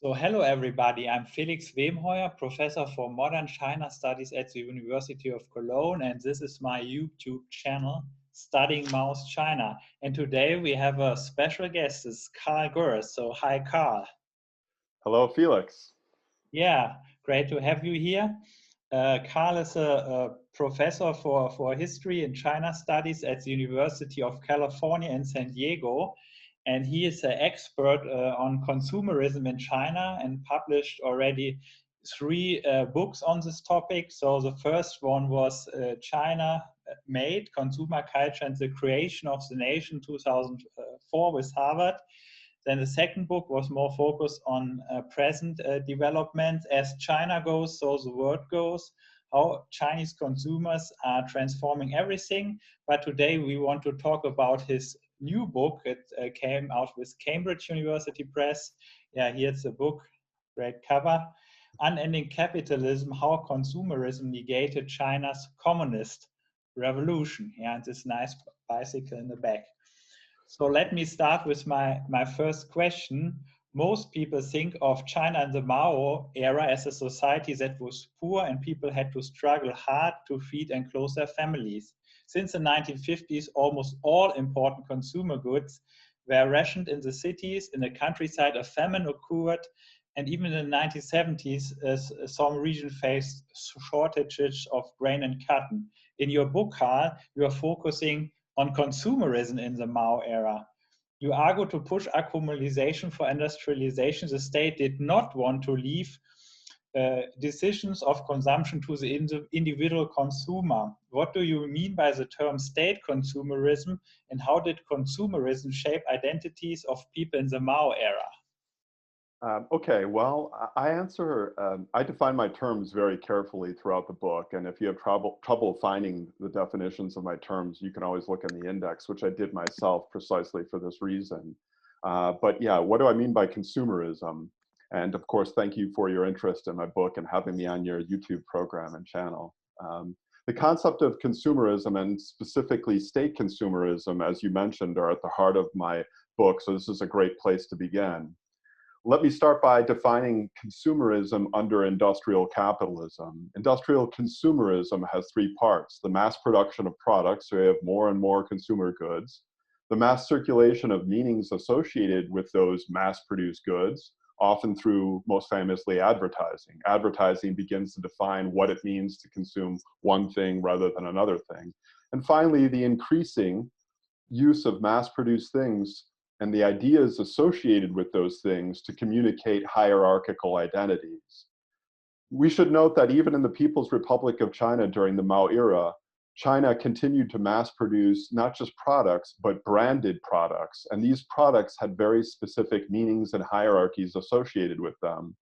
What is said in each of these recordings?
So hello everybody, I'm Felix Wemheuer, Professor for Modern China Studies at the University of Cologne, and this is my YouTube channel, Studying Maoist China. And today we have a special guest, it's Karl Gerth. So hi Karl. Hello Felix. Yeah, great to have you here. Karl is a professor for history and China studies at the University of California in San Diego. And he is an expert on consumerism in China and published already three books on this topic. So the first one was China Made, Consumer Culture and the Creation of the Nation, 2004 with Harvard. Then the second book was more focused on present developments as China goes, so the world goes, how Chinese consumers are transforming everything. But today we want to talk about his new book. It came out with Cambridge University Press. Yeah, here's the book, great cover. Unending Capitalism, How Consumerism Negated China's Communist Revolution. Yeah, and this nice bicycle in the back. So let me start with my first question. Most people think of China in the Mao era as a society that was poor and people had to struggle hard to feed and clothe their families. Since the 1950s, almost all important consumer goods were rationed in the cities. In the countryside, a famine occurred, and even in the 1970s, some regions faced shortages of grain and cotton. In your book, Karl, you are focusing on consumerism in the Mao era. You argue to push accumulation for industrialization. The state did not want to leave decisions of consumption to the individual consumer. What do you mean by the term state consumerism, and how did consumerism shape identities of people in the Mao era? Okay, well, I define my terms very carefully throughout the book, and if you have trouble finding the definitions of my terms, you can always look in the index, which I did myself precisely for this reason. But yeah, what do I mean by consumerism? And of course, thank you for your interest in my book and having me on your YouTube program and channel. The concept of consumerism, and specifically state consumerism, as you mentioned, are at the heart of my book, so this is a great place to begin. Let me start by defining consumerism under industrial capitalism. Industrial consumerism has three parts: the mass production of products, so we have more and more consumer goods; the mass circulation of meanings associated with those mass-produced goods, often through, most famously, advertising. Advertising begins to define what it means to consume one thing rather than another thing. And finally, the increasing use of mass-produced things and the ideas associated with those things to communicate hierarchical identities. We should note that even in the People's Republic of China during the Mao era, China continued to mass produce not just products, but branded products. And these products had very specific meanings and hierarchies associated with them.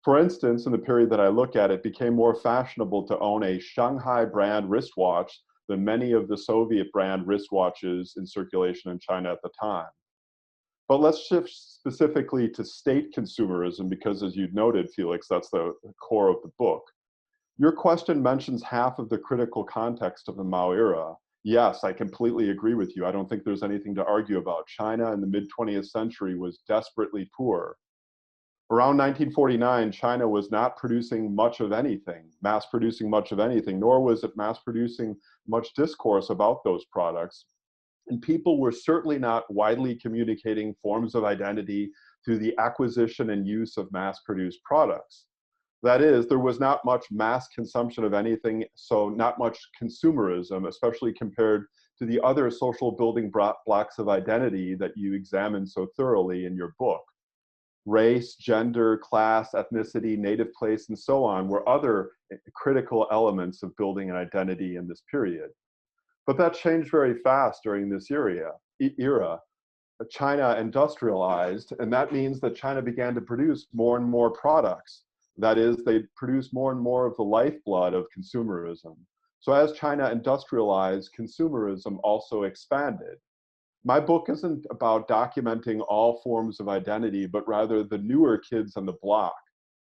For instance, in the period that I look at, it became more fashionable to own a Shanghai brand wristwatch than many of the Soviet brand wristwatches in circulation in China at the time. But let's shift specifically to state consumerism, because as you've noted, Felix, that's the core of the book. Your question mentions half of the critical context of the Mao era. Yes, I completely agree with you. I don't think there's anything to argue about. China in the mid-20th century was desperately poor. Around 1949, China was not producing much of anything, mass producing much of anything, nor was it mass producing much discourse about those products. And people were certainly not widely communicating forms of identity through the acquisition and use of mass-produced products. That is, there was not much mass consumption of anything, so not much consumerism, especially compared to the other social building blocks of identity that you examine so thoroughly in your book. Race, gender, class, ethnicity, native place, and so on were other critical elements of building an identity in this period. But that changed very fast during this era. China industrialized, and that means that China began to produce more and more products. That is, they produced more and more of the lifeblood of consumerism. So as China industrialized, consumerism also expanded. My book isn't about documenting all forms of identity, but rather the newer kids on the block,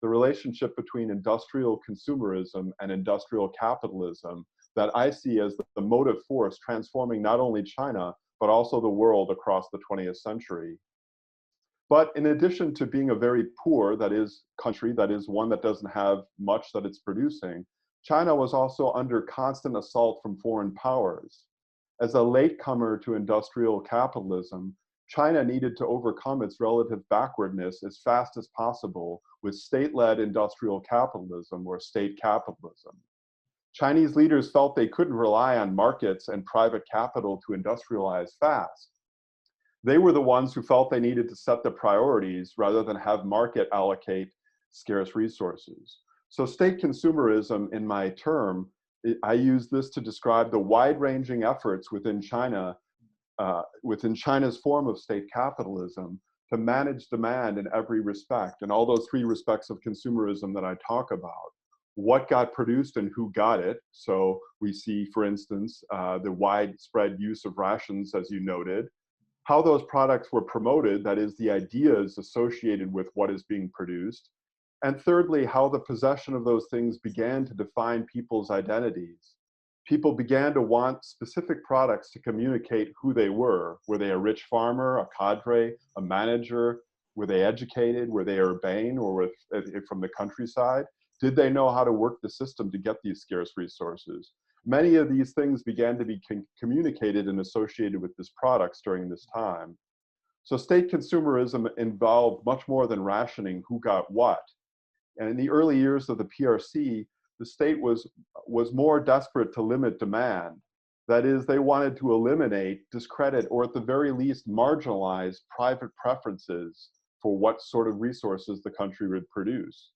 the relationship between industrial consumerism and industrial capitalism that I see as the motive force transforming not only China, but also the world across the 20th century. But in addition to being a very poor, that is, country, that is one that doesn't have much that it's producing, China was also under constant assault from foreign powers. As a latecomer to industrial capitalism, China needed to overcome its relative backwardness as fast as possible with state-led industrial capitalism or state capitalism. Chinese leaders felt they couldn't rely on markets and private capital to industrialize fast. They were the ones who felt they needed to set the priorities rather than have market allocate scarce resources. So state consumerism, in my term, I use this to describe the wide-ranging efforts within China, within China's form of state capitalism, to manage demand in every respect, and all those three respects of consumerism that I talk about. What got produced and who got it. So we see, for instance, the widespread use of rations, as you noted, how those products were promoted, that is, the ideas associated with what is being produced, and thirdly, how the possession of those things began to define people's identities. People began to want specific products to communicate who they were. Were they a rich farmer, a cadre, a manager? Were they educated? Were they urbane or from the countryside? Did they know how to work the system to get these scarce resources? Many of these things began to be communicated and associated with these products during this time. So state consumerism involved much more than rationing who got what. And in the early years of the PRC, the state was more desperate to limit demand. That is, they wanted to eliminate, discredit, or at the very least marginalize private preferences for what sort of resources the country would produce.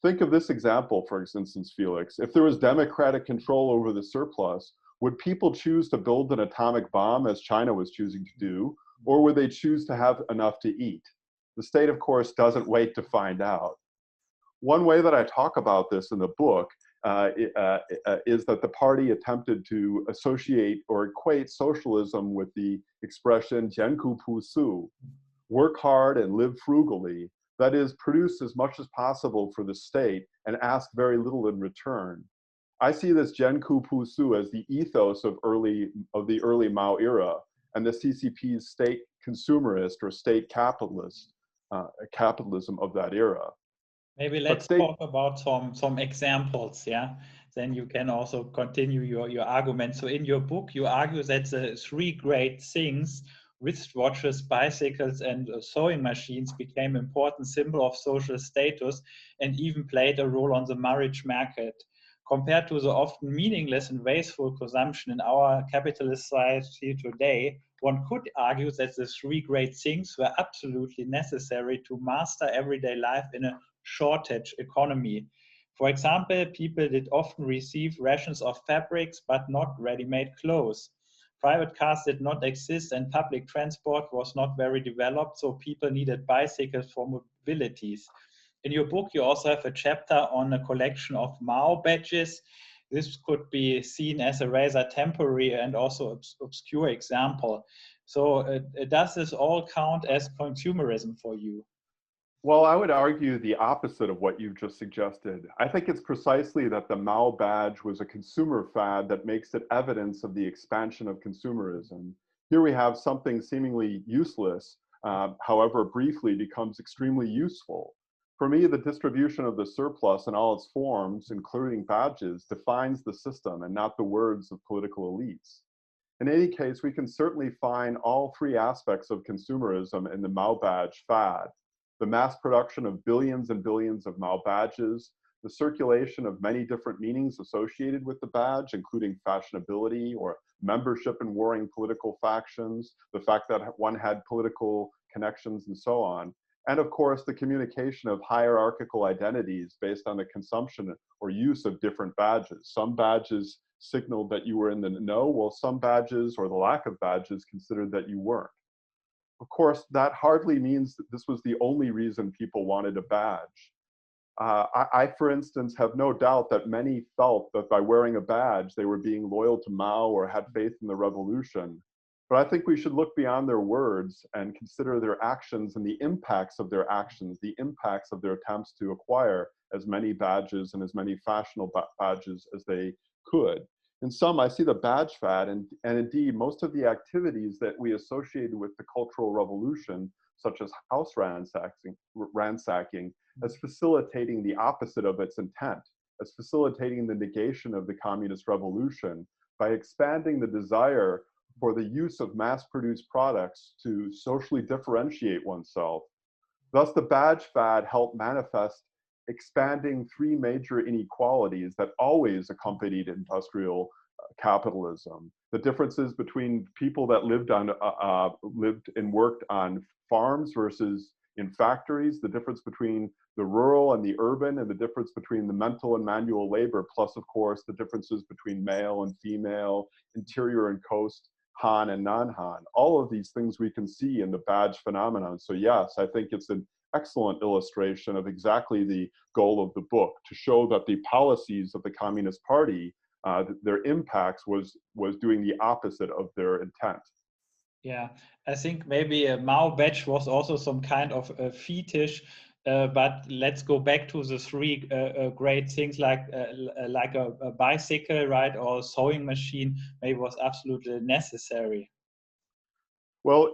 Think of this example, for instance, Felix. If there was democratic control over the surplus, would people choose to build an atomic bomb, as China was choosing to do, or would they choose to have enough to eat? The state, of course, doesn't wait to find out. One way that I talk about this in the book is that the party attempted to associate or equate socialism with the expression 艰苦朴素, work hard and live frugally. That is, produce as much as possible for the state and ask very little in return. I see this 艰苦朴素 as the ethos of the early Mao era and the CCP's state consumerist or state capitalist capitalism of that era. Maybe let's talk about some examples, yeah? Then you can also continue your argument. So in your book, you argue that the three great things, wristwatches, bicycles, and sewing machines, became important symbol of social status and even played a role on the marriage market. Compared to the often meaningless and wasteful consumption in our capitalist society today, one could argue that the three great things were absolutely necessary to master everyday life in a shortage economy. For example, people did often receive rations of fabrics, but not ready-made clothes. Private cars did not exist and public transport was not very developed, so people needed bicycles for mobilities. In your book, you also have a chapter on a collection of Mao badges. This could be seen as a rather temporary and also obscure example. So does this all count as consumerism for you? Well, I would argue the opposite of what you've just suggested. I think it's precisely that the Mao badge was a consumer fad that makes it evidence of the expansion of consumerism. Here we have something seemingly useless, however briefly, becomes extremely useful. For me, the distribution of the surplus in all its forms, including badges, defines the system and not the words of political elites. In any case, we can certainly find all three aspects of consumerism in the Mao badge fad. The mass production of billions and billions of Mao badges, the circulation of many different meanings associated with the badge, including fashionability or membership in warring political factions, the fact that one had political connections and so on. And of course, the communication of hierarchical identities based on the consumption or use of different badges. Some badges signaled that you were in the know, while some badges or the lack of badges considered that you weren't. Of course, that hardly means that this was the only reason people wanted a badge. I, for instance, have no doubt that many felt that by wearing a badge, they were being loyal to Mao or had faith in the revolution. But I think we should look beyond their words and consider their actions and the impacts of their actions, the impacts of their attempts to acquire as many badges and as many fashionable badges as they could. In sum, I see the badge fad and indeed most of the activities that we associated with the Cultural Revolution such as house ransacking as facilitating the opposite of its intent, as facilitating the negation of the communist revolution by expanding the desire for the use of mass-produced products to socially differentiate oneself. Thus, the badge fad helped manifest expanding three major inequalities that always accompanied industrial capitalism. The differences between people that lived and worked on farms versus in factories, the difference between the rural and the urban, and the difference between the mental and manual labor, plus, of course, the differences between male and female, interior and coast, Han and non-Han. All of these things we can see in the badge phenomenon. So yes, I think it's an excellent illustration of exactly the goal of the book, to show that the policies of the Communist Party, their impacts was doing the opposite of their intent. Yeah, I think maybe a Mao badge was also some kind of a fetish, but let's go back to the three great things like a bicycle, right, or a sewing machine. Maybe was absolutely necessary. Well,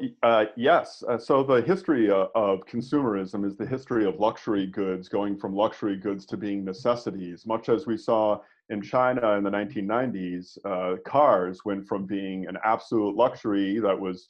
yes. So the history of consumerism is the history of luxury goods going from luxury goods to being necessities. Much as we saw in China in the 1990s, cars went from being an absolute luxury that was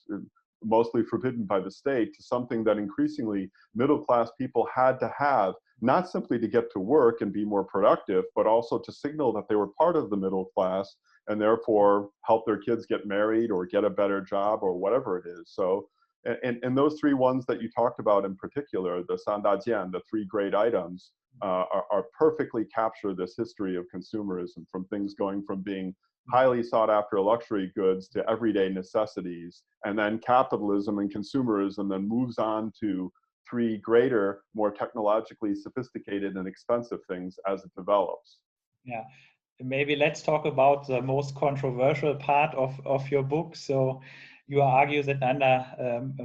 mostly forbidden by the state to something that increasingly middle-class people had to have, not simply to get to work and be more productive, but also to signal that they were part of the middle class and therefore help their kids get married or get a better job or whatever it is. So, and those three ones that you talked about in particular, the Sandajian, the three great items, are perfectly capture this history of consumerism, from things going from being highly sought after luxury goods to everyday necessities. And then capitalism and consumerism then moves on to three greater, more technologically sophisticated and expensive things as it develops. Yeah. Maybe let's talk about the most controversial part of your book. So you argue that under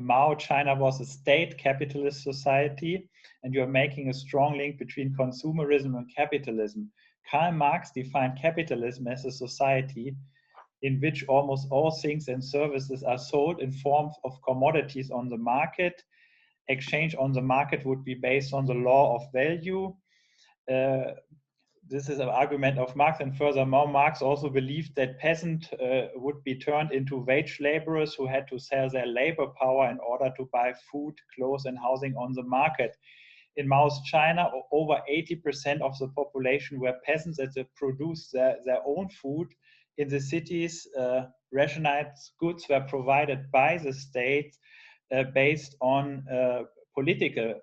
Mao, China was a state capitalist society, and you're making a strong link between consumerism and capitalism. Karl Marx defined capitalism as a society in which almost all things and services are sold in forms of commodities on the market. Exchange on the market would be based on the law of value. This is an argument of Marx, and furthermore, Marx also believed that peasants would be turned into wage laborers who had to sell their labor power in order to buy food, clothes, and housing on the market. In Mao's China, over 80% of the population were peasants that produced their own food. In the cities, rationed goods were provided by the state based on political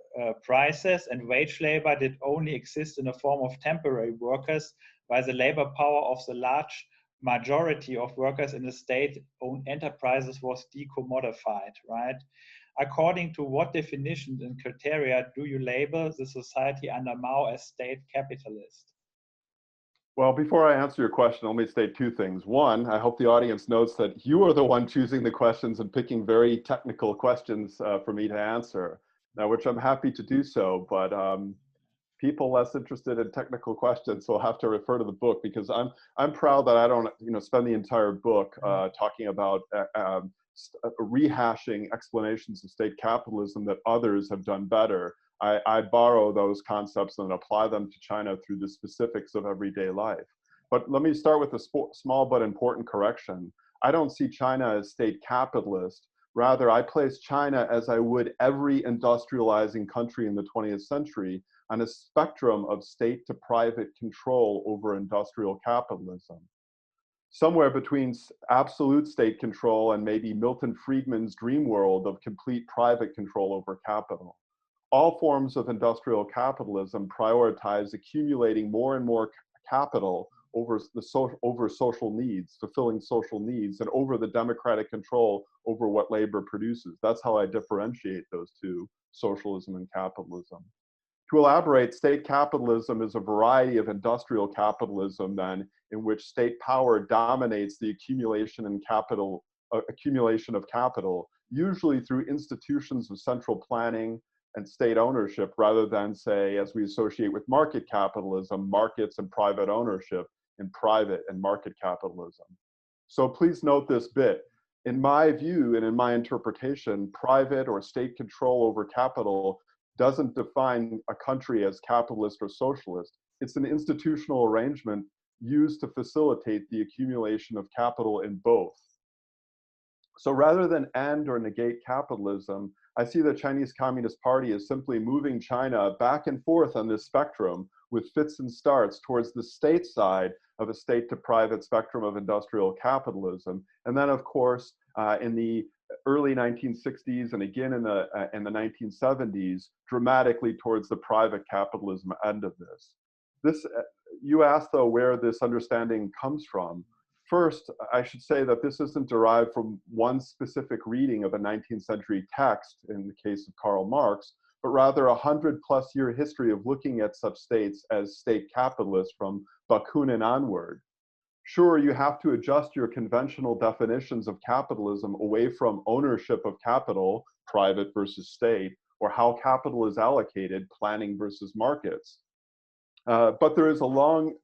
prices, and wage labor did only exist in the form of temporary workers, while the labor power of the large majority of workers in the state-owned enterprises was decommodified, right? According to what definitions and criteria do you label the society under Mao as state capitalist? Well, before I answer your question, let me state two things. One, I hope the audience notes that you are the one choosing the questions and picking very technical questions for me to answer. Now, which I'm happy to do so, but people less interested in technical questions will have to refer to the book, because I'm proud that I don't spend the entire book talking about rehashing explanations of state capitalism that others have done better. I borrow those concepts and apply them to China through the specifics of everyday life. But let me start with a small but important correction. I don't see China as state capitalist. Rather, I place China, as I would every industrializing country in the 20th century, on a spectrum of state to private control over industrial capitalism. Somewhere between absolute state control and maybe Milton Friedman's dream world of complete private control over capital. All forms of industrial capitalism prioritize accumulating more and more capital over social needs, fulfilling social needs, and over the democratic control over what labor produces. That's how I differentiate those two, socialism and capitalism. To elaborate, state capitalism is a variety of industrial capitalism then, in which state power dominates the accumulation of capital, usually through institutions of central planning and state ownership, rather than, say, as we associate with market capitalism, markets and private ownership in private and market capitalism. So please note this bit. In my view and in my interpretation, private or state control over capital doesn't define a country as capitalist or socialist. It's an institutional arrangement used to facilitate the accumulation of capital in both. So rather than end or negate capitalism, I see the Chinese Communist Party as simply moving China back and forth on this spectrum with fits and starts towards the state side of a state to private spectrum of industrial capitalism. And then, of course, in the early 1960s and again in the 1970s, dramatically towards the private capitalism end of this. You asked, though, where this understanding comes from. First, I should say that this isn't derived from one specific reading of a 19th century text, in the case of Karl Marx, but rather a 100-plus-year history of looking at such states as state capitalists from Bakunin onward. Sure, you have to adjust your conventional definitions of capitalism away from ownership of capital, private versus state, or how capital is allocated, planning versus markets. But there is a long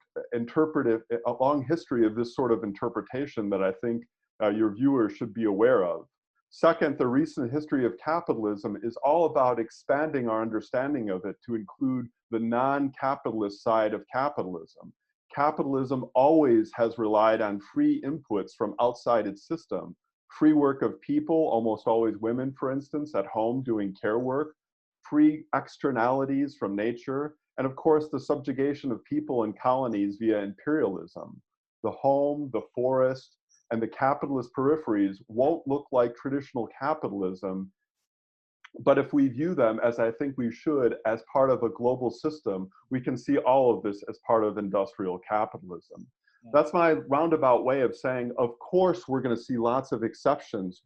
history of this sort of interpretation that I think your viewers should be aware of. Second, the recent history of capitalism is all about expanding our understanding of it to include the non-capitalist side of capitalism. Capitalism always has relied on free inputs from outside its system. Free work of people, almost always women, for instance, at home doing care work, free externalities from nature, and of course, the subjugation of people in colonies via imperialism. The home, the forest, and the capitalist peripheries won't look like traditional capitalism, but if we view them, as I think we should, as part of a global system, we can see all of this as part of industrial capitalism. That's my roundabout way of saying, of course, we're going to see lots of exceptions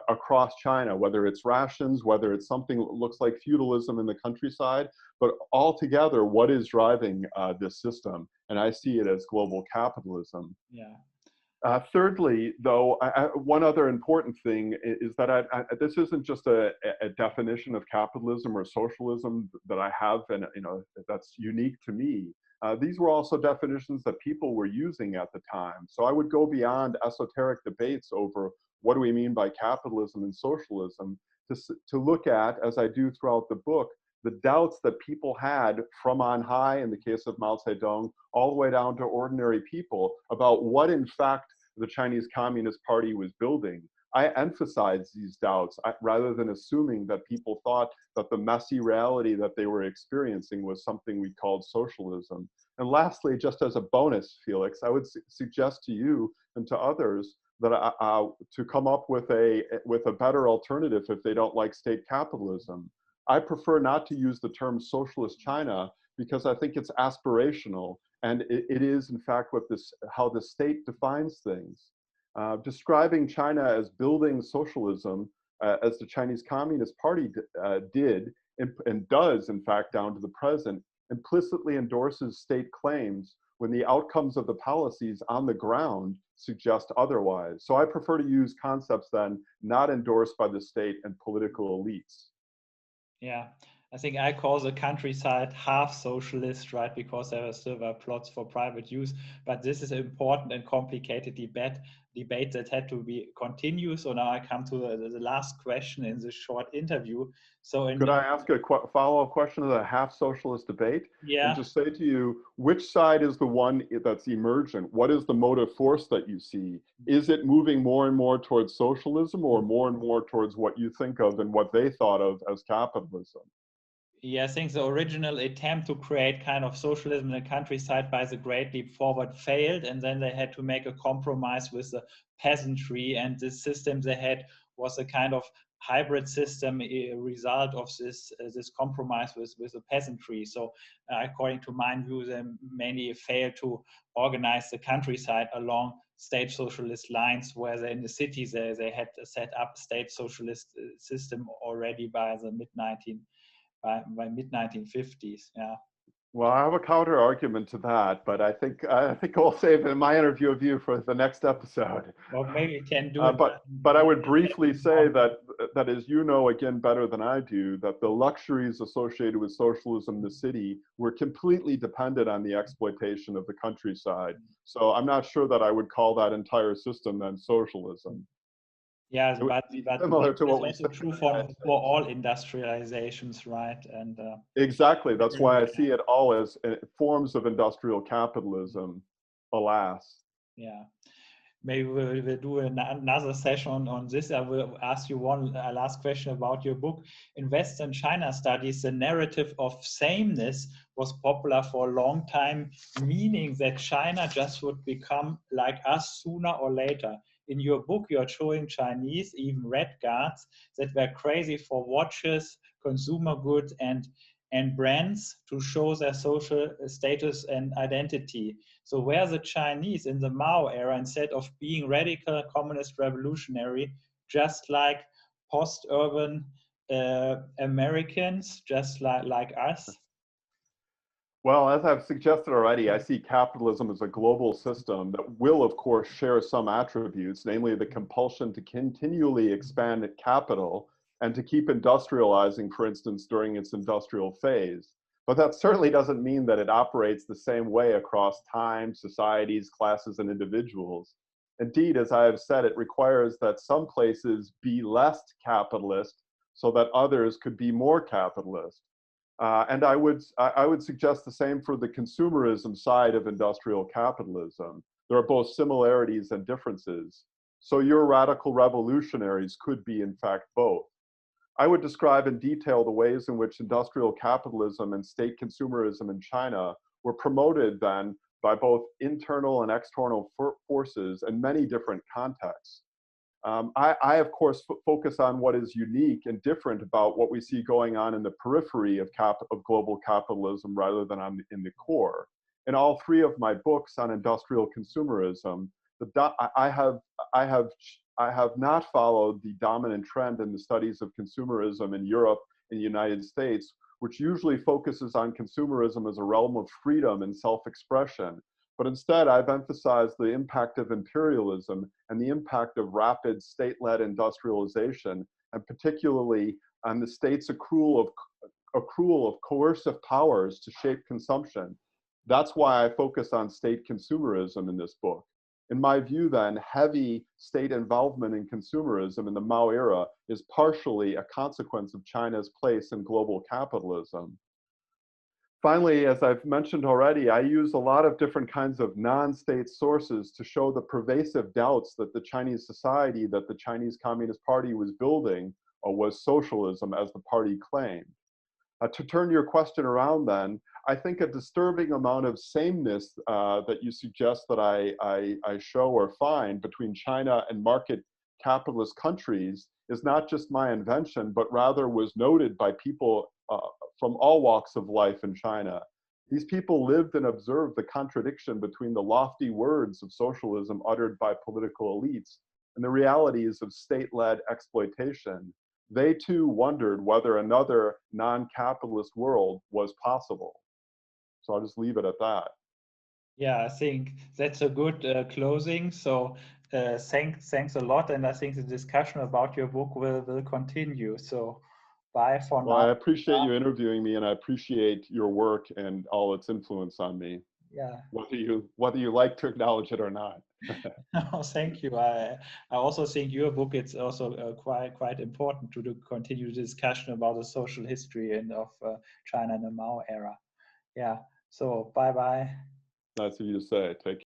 across China, whether it's rations, whether it's something that looks like feudalism in the countryside, but altogether, what is driving this system? And I see it as global capitalism. Yeah. Thirdly, though, one other important thing is that this isn't just a definition of capitalism or socialism that I have, and that's unique to me. These were also definitions that people were using at the time. So I would go beyond esoteric debates over what do we mean by capitalism and socialism to look at, as I do throughout the book, the doubts that people had from on high, in the case of Mao Zedong, all the way down to ordinary people about what, in fact, the Chinese Communist Party was building. I emphasize these doubts rather than assuming that people thought that the messy reality that they were experiencing was something we called socialism. And lastly, just as a bonus, Felix, I would suggest to you and to others that to come up with a better alternative if they don't like state capitalism. I prefer not to use the term socialist China because I think it's aspirational, and it is, in fact, how the state defines things. Describing China as building socialism, as the Chinese Communist Party did and does, in fact, down to the present, implicitly endorses state claims when the outcomes of the policies on the ground suggest otherwise. So I prefer to use concepts then not endorsed by the state and political elites. Yeah, I think I call the countryside half socialist, right? Because there are still plots for private use, but this is an important and complicated debate that had to be continued. So now I come to the last question in this short interview. So could I ask a follow-up question of the half socialist debate? Yeah. And just say to you, which side is the one that's emergent? What is the motive force that you see? Is it moving more and more towards socialism or more and more towards what you think of and what they thought of as capitalism? Yeah, I think the original attempt to create kind of socialism in the countryside by the Great Leap Forward failed, and then they had to make a compromise with the peasantry, and the system they had was a kind of hybrid system, a result of this compromise with the peasantry. So according to my view, they mainly failed to organize the countryside along state socialist lines, where in the cities they had set up state socialist system already by the mid-1950s. Yeah. Well, I have a counter argument to that, but I think I'll save my interview of you for the next episode. Or maybe we can do it. But I would briefly say that as you know, again, better than I do, that the luxuries associated with socialism in the city were completely dependent on the exploitation of the countryside. So I'm not sure that I would call that entire system then socialism. Yeah, but similar to what we also said. true for all industrializations, right? And exactly, that's why I see it all as forms of industrial capitalism, alas. Yeah. Maybe we'll do another session on this. I will ask you one last question about your book. In Western China studies, the narrative of sameness was popular for a long time, meaning that China just would become like us sooner or later. In your book, you're showing Chinese, even red guards, that were crazy for watches, consumer goods, and brands to show their social status and identity. So where the Chinese in the Mao era, instead of being radical communist revolutionary, just like post-urban Americans, just like us? Well, as I've suggested already, I see capitalism as a global system that will, of course, share some attributes, namely the compulsion to continually expand capital and to keep industrializing, for instance, during its industrial phase. But that certainly doesn't mean that it operates the same way across time, societies, classes, and individuals. Indeed, as I have said, it requires that some places be less capitalist so that others could be more capitalist. And I would suggest the same for the consumerism side of industrial capitalism. There are both similarities and differences. So your radical revolutionaries could be, in fact, both. I would describe in detail the ways in which industrial capitalism and state consumerism in China were promoted then by both internal and external forces in many different contexts. I of course, focus on what is unique and different about what we see going on in the periphery of global capitalism rather than in the core. In all three of my books on industrial consumerism, I have not followed the dominant trend in the studies of consumerism in Europe and the United States, which usually focuses on consumerism as a realm of freedom and self-expression. But instead, I've emphasized the impact of imperialism and the impact of rapid state-led industrialization, and particularly on the state's accrual of coercive powers to shape consumption. That's why I focus on state consumerism in this book. In my view, then, heavy state involvement in consumerism in the Mao era is partially a consequence of China's place in global capitalism. Finally, as I've mentioned already, I use a lot of different kinds of non-state sources to show the pervasive doubts that the Chinese society that the Chinese Communist Party was building was socialism, as the party claimed. To turn your question around then, I think a disturbing amount of sameness that you suggest that I show or find between China and market capitalist countries is not just my invention, but rather was noted by people from all walks of life in China. These people lived and observed the contradiction between the lofty words of socialism uttered by political elites and the realities of state-led exploitation. They too wondered whether another non-capitalist world was possible. So I'll just leave it at that. Yeah, I think that's a good closing. So thanks a lot. And I think the discussion about your book will continue. So bye for now. Well, I appreciate you interviewing me, and I appreciate your work and all its influence on me. Yeah. Whether you like to acknowledge it or not. Oh, thank you. I also think your book is also quite important to continue the discussion about the social history of China in the Mao era. Yeah. So bye bye. Nice of you to say. Take care.